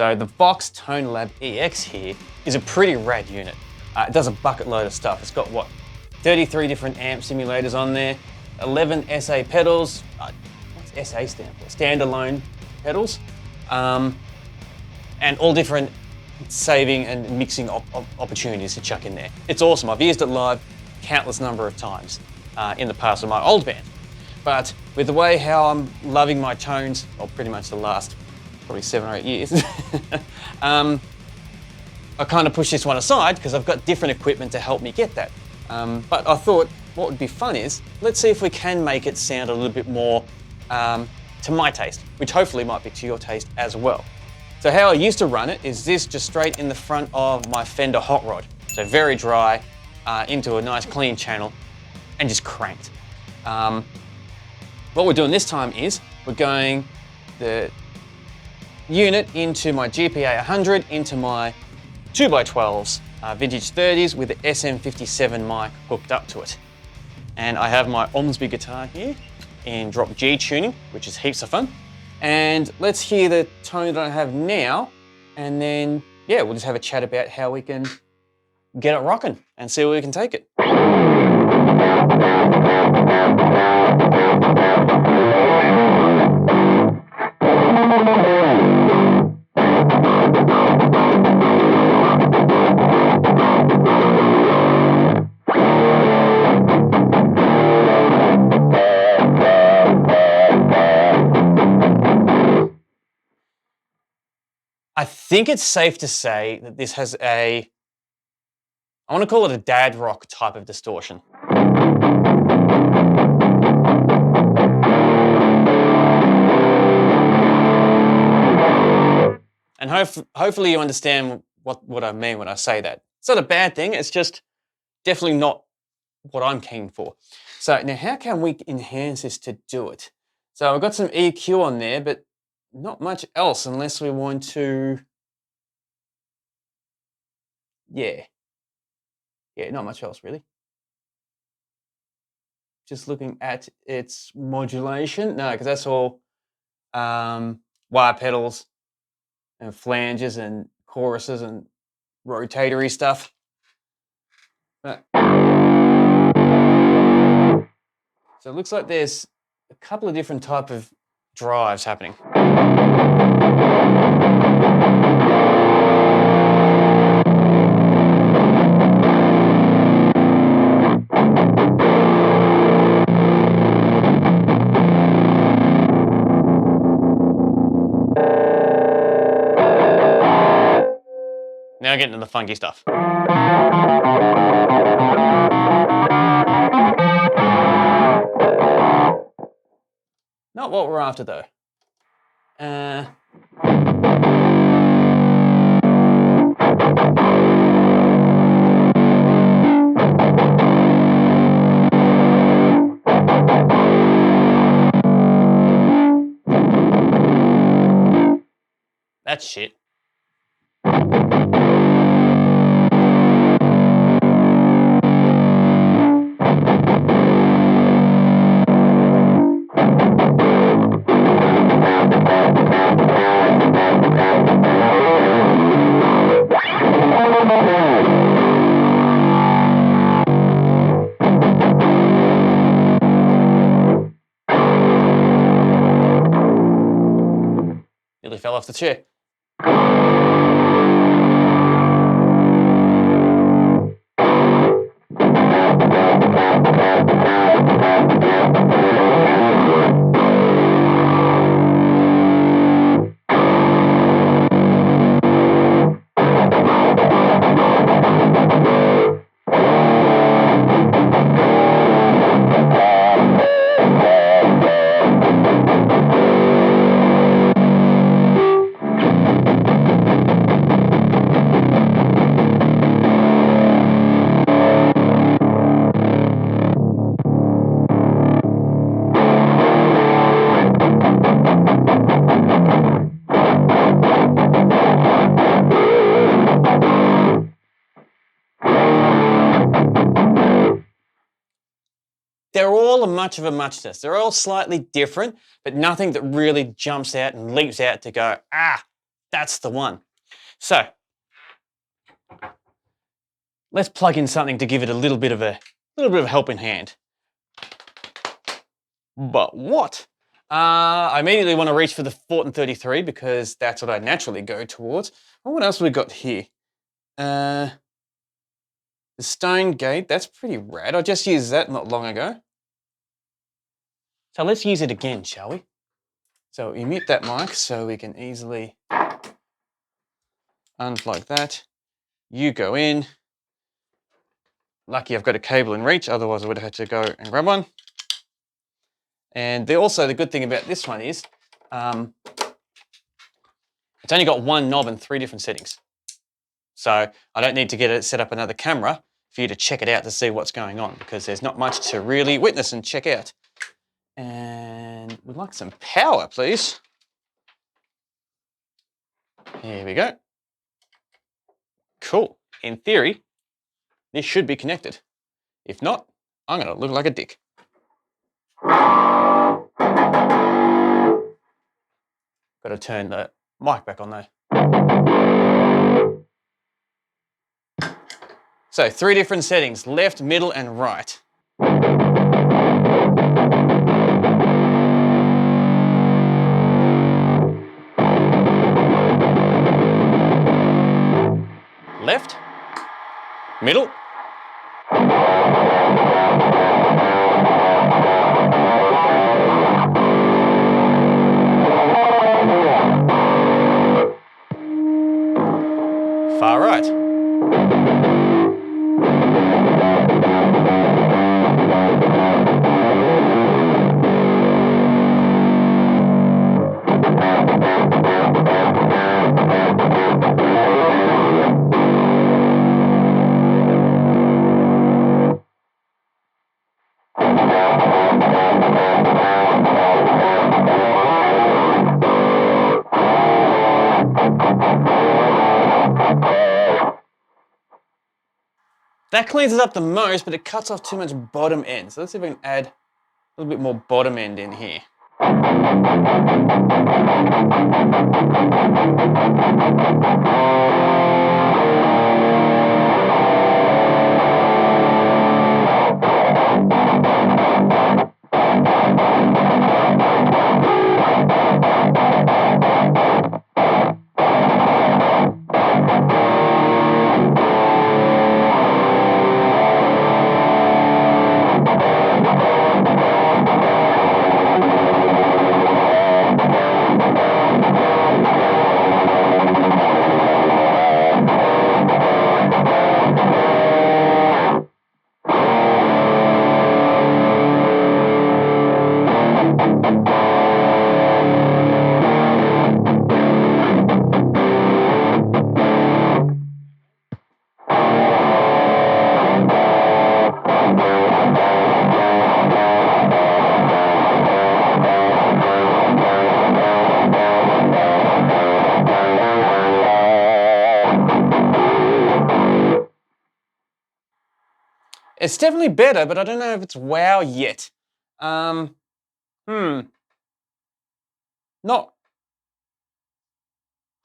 So the Vox Tonelab EX here is a pretty rad unit. It does a bucket load of stuff. It's got what, 33 different amp simulators on there, 11 SA pedals. What's SA stand for? Standalone pedals, and all different saving and mixing opportunities to chuck in there. It's awesome. I've used it live countless number of times in the past with my old band. But with the way how I'm loving my tones, well, pretty much the last probably 7 or 8 years, I kind of pushed this one aside because I've got different equipment to help me get that. But I thought what would be fun is, let's see if we can make it sound a little bit more to my taste, which hopefully might be to your taste as well. So how I used to run it is this just straight in the front of my Fender hot rod. So very dry, into a nice clean channel, and just cranked. What we're doing this time is we're going the unit into my GPA 100, into my 2x12s, vintage 30s with the SM57 mic hooked up to it. And I have my Ormsby guitar here in drop G tuning, which is heaps of fun. And let's hear the tone that I have now, and then, yeah, we'll just have a chat about how we can get it rocking and see where we can take it. I think it's safe to say that this has I want to call it a dad rock type of distortion. And hopefully you understand what I mean when I say that. It's not a bad thing, it's just definitely not what I'm keen for. So now how can we enhance this to do it? So I've got some EQ on there, but not much else unless we want to, yeah, not much else really. Just looking at its modulation, no, because that's all wire pedals and flanges and choruses and rotatory stuff. But, so it looks like there's a couple of different type of drives happening. Now getting to the funky stuff. Not what we're after though. That's shit. Nearly fell off the chair. They're all a much of a muchness. They're all slightly different, but nothing that really jumps out and leaps out to go, ah, That's the one. So let's plug in something to give it a little bit of a helping hand. But what? I immediately want to reach for the Fortin 33 because that's what I naturally go towards. Well, what else have we got here? The Stonegate, that's pretty rad. I just used that not long ago. So let's use it again, shall we? So we mute that mic so we can easily unplug that. You go in. Lucky I've got a cable in reach, otherwise I would have had to go and grab one. And also the good thing about this one is it's only got one knob and 3 different settings. So I don't need to get it set up another camera for you to check it out to see what's going on because there's not much to really witness and check out. And we'd like some power, please. Here we go. Cool. In theory, this should be connected. If not, I'm gonna look like a dick. Gotta turn the mic back on though. So 3 different settings, left, middle, and right. Left, middle, far right. That cleans it up the most, but it cuts off too much bottom end. So let's see if we can add a little bit more bottom end in here. It's definitely better, but I don't know if it's wow yet. Not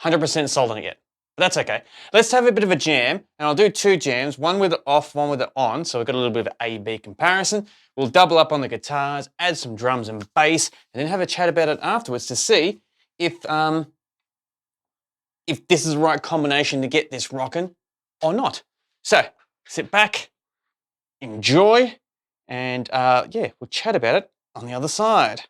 100% sold on it yet, but that's okay. Let's have a bit of a jam, and I'll do 2 jams, one with it off, one with it on, so we've got a little bit of A-B comparison. We'll double up on the guitars, add some drums and bass, and then have a chat about it afterwards to see if this is the right combination to get this rocking or not. So, sit back, enjoy, and yeah, we'll chat about it on the other side.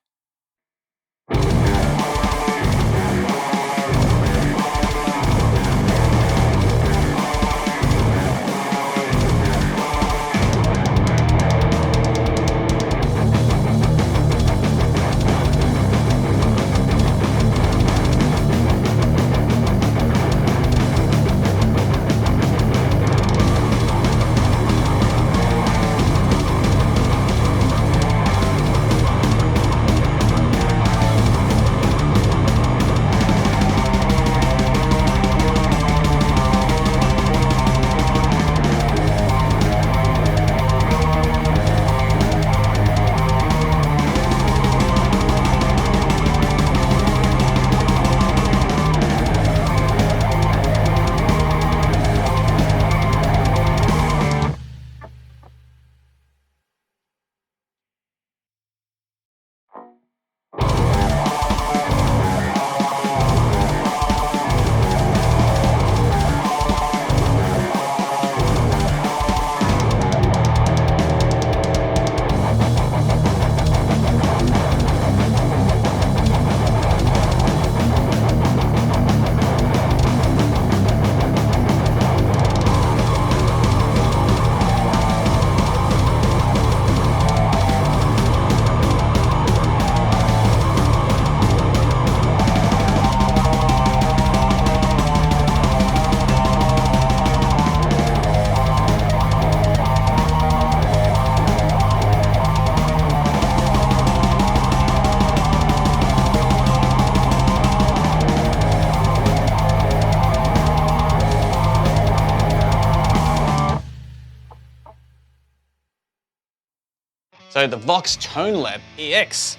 So the Vox Tonelab EX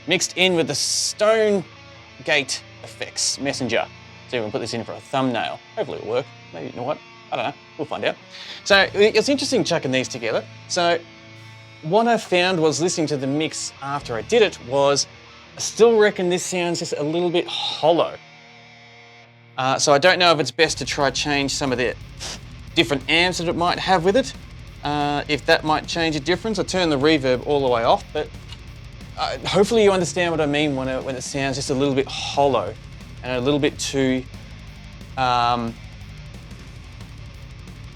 mixed in with the Stonegatefx Messenger. So we're gonna put this in for a thumbnail. Hopefully it'll work. Maybe, you know what? I don't know, we'll find out. So it's interesting chucking these together. So what I found was listening to the mix after I did it was, I still reckon this sounds just a little bit hollow. So I don't know if it's best to try change some of the different amps that it might have with it. If that might change a difference. I turn the reverb all the way off, but hopefully you understand what I mean when it sounds just a little bit hollow and a little bit too,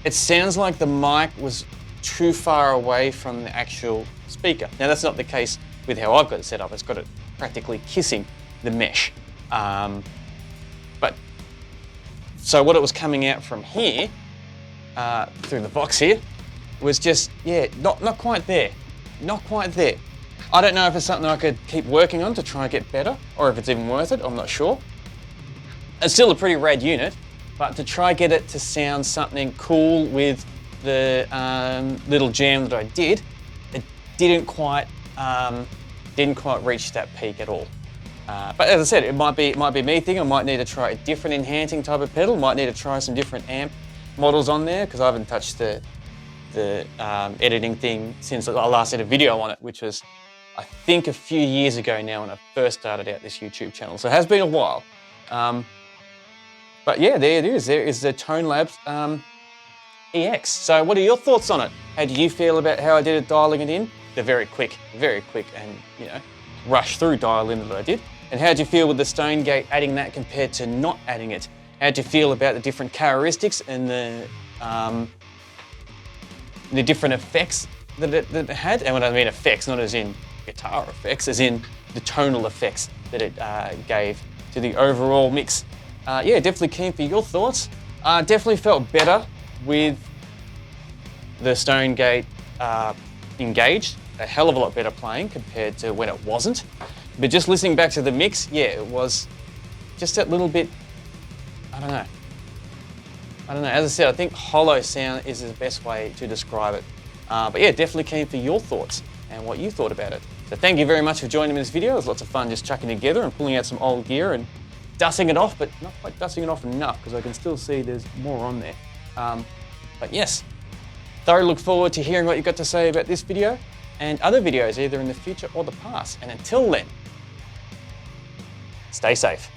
it sounds like the mic was too far away from the actual speaker. Now that's not the case with how I've got it set up. It's got it practically kissing the mesh. But so what it was coming out from here, through the box here, was just, yeah, not quite there. Not quite there. I don't know if it's something I could keep working on to try and get better, or if it's even worth it, I'm not sure. It's still a pretty rad unit, but to try get it to sound something cool with the little jam that I did, it didn't quite reach that peak at all. But as I said, it might be me thing. I might need to try a different enhancing type of pedal. Might need to try some different amp models on there, because I haven't touched the editing thing since I last did a video on it, which was, I think, a few years ago now when I first started out this YouTube channel. So it has been a while. But yeah, there it is. There is the Tonelab EX. So what are your thoughts on it? How do you feel about how I did it dialing it in? The very quick and, you know, rush through dial in that I did. And how do you feel with the Stonegate adding that compared to not adding it? How do you feel about the different characteristics and the different effects that it had? And when I mean effects, not as in guitar effects, as in the tonal effects that it gave to the overall mix. Yeah, definitely keen for your thoughts. Definitely felt better with the Stonegate engaged. A hell of a lot better playing compared to when it wasn't. But just listening back to the mix, yeah, it was just that little bit, I don't know. As I said, I think hollow sound is the best way to describe it. But yeah, definitely keen for your thoughts and what you thought about it. So thank you very much for joining me in this video. It was lots of fun just chucking together and pulling out some old gear and dusting it off, but not quite dusting it off enough because I can still see there's more on there. But yes, thoroughly look forward to hearing what you've got to say about this video and other videos either in the future or the past. And until then, stay safe.